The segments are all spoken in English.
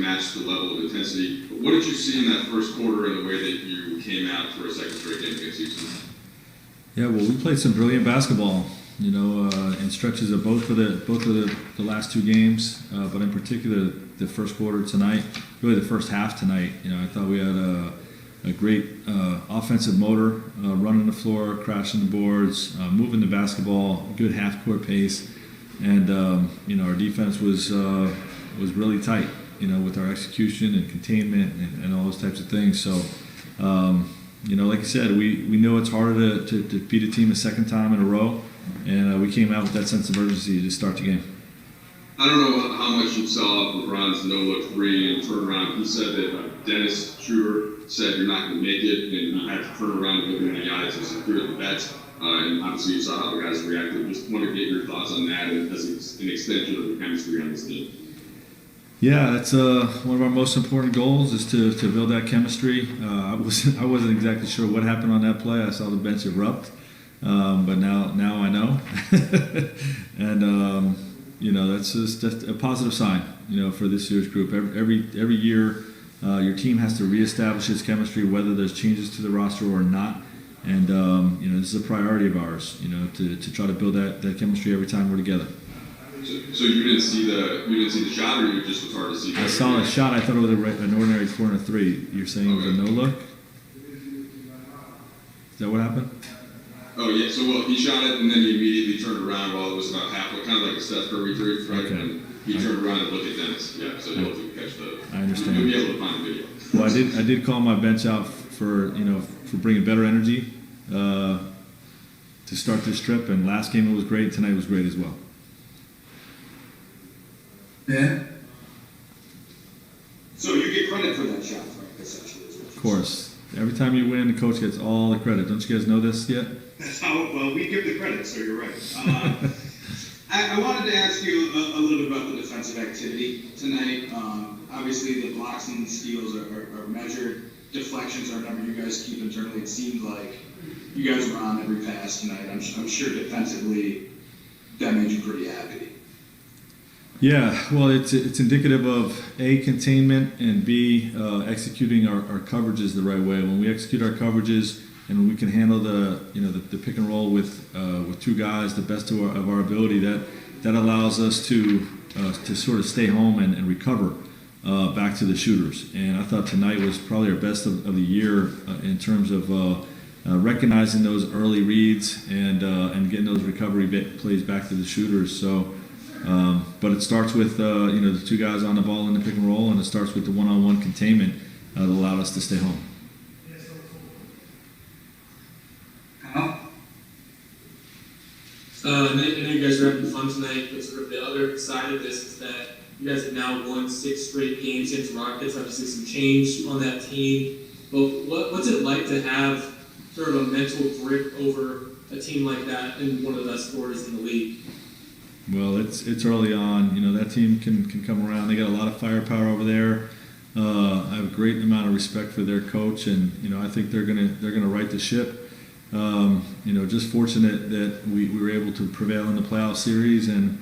match the level of intensity. But what did you see in that first quarter and the way that you came out for a second straight game against Houston? Yeah, well, we played some brilliant basketball, in stretches of both of the last two games, but in particular the first quarter tonight, really the first half tonight. I thought we had a great offensive motor, running the floor, crashing the boards, moving the basketball, good half-court pace, and our defense was really tight, with our execution and containment and all those types of things. So. Like I said, we know it's harder to beat a team a second time in a row, and we came out with that sense of urgency to start the game. I don't know how much you saw of LeBron's no-look three and turnaround. He said that Dennis Schroeder said you're not going to make it, and you had to turn around and look at the guys to secure the bets. And obviously you saw how the guys reacted. Just want to get your thoughts on that as an extension of the chemistry on this team. Yeah, that's one of our most important goals is to build that chemistry. I wasn't exactly sure what happened on that play. I saw the bench erupt, but now I know, and that's just a positive sign, for this year's group. Every year, your team has to reestablish its chemistry, whether there's changes to the roster or not. And this is a priority of ours, to try to build that chemistry every time we're together. So you didn't see the shot, or you just was hard to see? I saw a shot. I thought it was an ordinary 4 and a 3. You're saying okay. It was a no look? Is that what happened? Oh yeah. So he shot it, and then he immediately turned around while it was about halfway, kind of like a Steph Curry three, right? Okay. And he turned around and looked at Dennis. Yeah. So you'll have to catch the. I understand. You'll be able to find the video. Well, I did call my bench out for bringing better energy to start this trip, and last game it was great. Tonight was great as well. Yeah. So you get credit for that shot, right, essentially. Of course. Every time you win, the coach gets all the credit. Don't you guys know this yet? That's how, well, we give the credit, so you're right. I wanted to ask you a little bit about the defensive activity tonight. Obviously, the blocks and steals are measured. Deflections are a number you guys keep internally. It seemed like you guys were on every pass tonight. I'm sure defensively that made you pretty happy. Yeah, well, it's indicative of A, containment, and B, executing our coverages the right way. When we execute our coverages and when we can handle the pick and roll with two guys, the best of our ability, that allows us to sort of stay home and recover back to the shooters. And I thought tonight was probably our best of the year in terms of recognizing those early reads and getting those recovery plays back to the shooters. So. But it starts with the two guys on the ball in the pick and roll, and it starts with the one-on-one containment that allowed us to stay home. Kyle? I know you guys are having fun tonight, but sort of the other side of this is that you guys have now won 6 straight games against Rockets. Obviously, some change on that team. But what's it like to have sort of a mental grip over a team like that and one of the best scorers in the league? Well, it's early on. That team can come around. They got a lot of firepower over there. I have a great amount of respect for their coach, and I think they're gonna right the ship. Just fortunate that we were able to prevail in the playoff series, and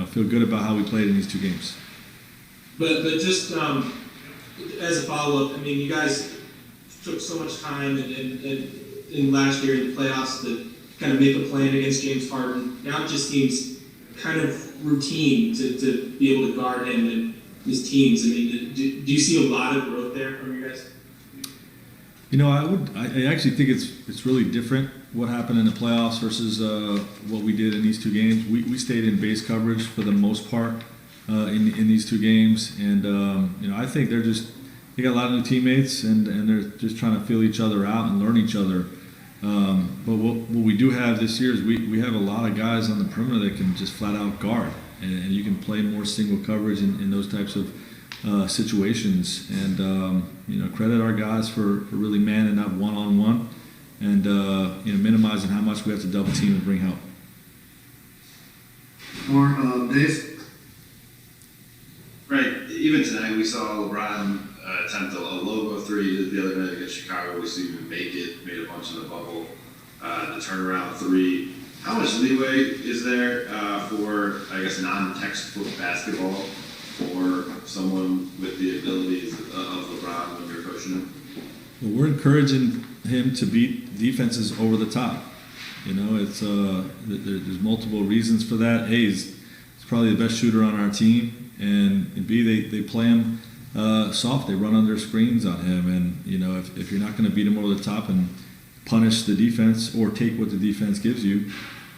feel good about how we played in these 2 games. But just as a follow-up, I mean, you guys took so much time in last year in the playoffs to kind of make a plan against James Harden. Now it just seems kind of routine to be able to guard him and his teams. I mean, do you see a lot of growth there from you guys? I actually think it's really different what happened in the playoffs versus what we did in these 2 games. We stayed in base coverage for the most part in these 2 games, and I think they got a lot of new teammates, and they're just trying to feel each other out and learn each other. But what we do have this year is we have a lot of guys on the perimeter that can just flat out guard, and you can play more single coverage in those types of situations. And credit our guys for really manning up one-on-one and minimizing how much we have to double team and bring help. More, Dave? Right. Even tonight, we saw LeBron attempt a logo 3 the other night against Chicago. We see him make it, made a bunch in the bubble. The turnaround 3. How much leeway is there for, I guess, non-textbook basketball for someone with the abilities of LeBron when you're coaching him? Well, we're encouraging him to beat defenses over the top. You know, there's multiple reasons for that. A, he's probably the best shooter on our team, and B, they play him soft. They run under screens on him, and you know, if you're not going to beat him over the top and punish the defense or take what the defense gives you,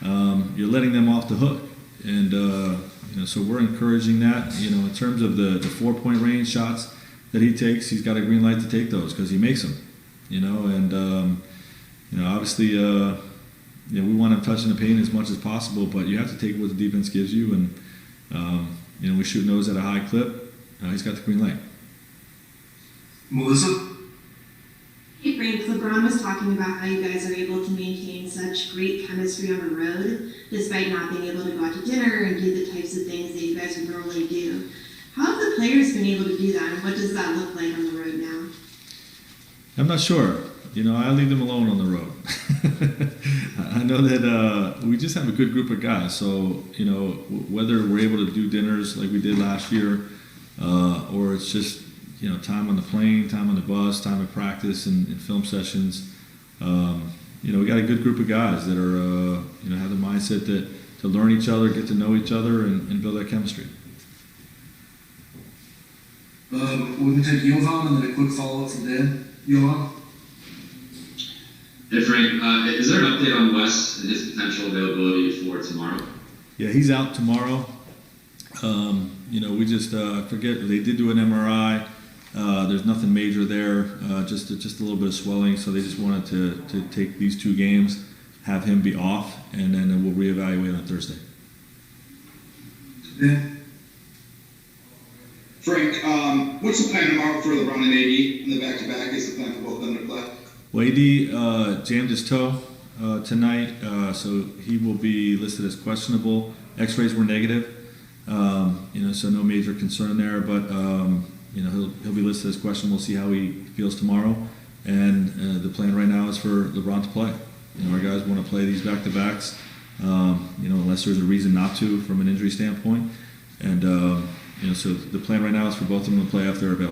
you're letting them off the hook. And you know, so we're encouraging that. You know, in terms of the 4-point range shots that he takes, he's got a green light to take those because he makes them. You know, and you know, obviously, you know, we want him touching the paint as much as possible, but you have to take what the defense gives you. And you know, we shoot those at a high clip. He's got the green light. Melissa? Hey Frank, LeBron was talking about how you guys are able to maintain such great chemistry on the road, despite not being able to go out to dinner and do the types of things that you guys would normally do. How have the players been able to do that, and what does that look like on the road now? I'm not sure. You know, I leave them alone on the road. I know that we just have a good group of guys. So, you know, whether we're able to do dinners like we did last year, or it's just, you know, time on the plane, time on the bus, time at practice and film sessions, you know, we got a good group of guys that are, you know, have the mindset to learn each other, get to know each other, and build that chemistry. We're going to take Johan and then a quick follow-up from Dan. Johan? Hey Frank, is there an update on Wes and his potential availability for tomorrow? Yeah, he's out tomorrow. You know, we just forget they did do an MRI. There's nothing major there, just a little bit of swelling. So they just wanted to take these 2 games, have him be off, and then we'll reevaluate on Thursday. Dan? Frank, what's the plan tomorrow for LeBron and AD in the back-to-back? Is the plan for both of them to play? Well, AD jammed his toe tonight, so he will be listed as questionable. X-rays were negative, you know, so no major concern there. But you know, he'll be listed as questionable. We'll see how he feels tomorrow. And the plan right now is for LeBron to play. You know, our guys want to play these back-to-backs, you know, unless there's a reason not to from an injury standpoint. And you know, so the plan right now is for both of them to play if they're available.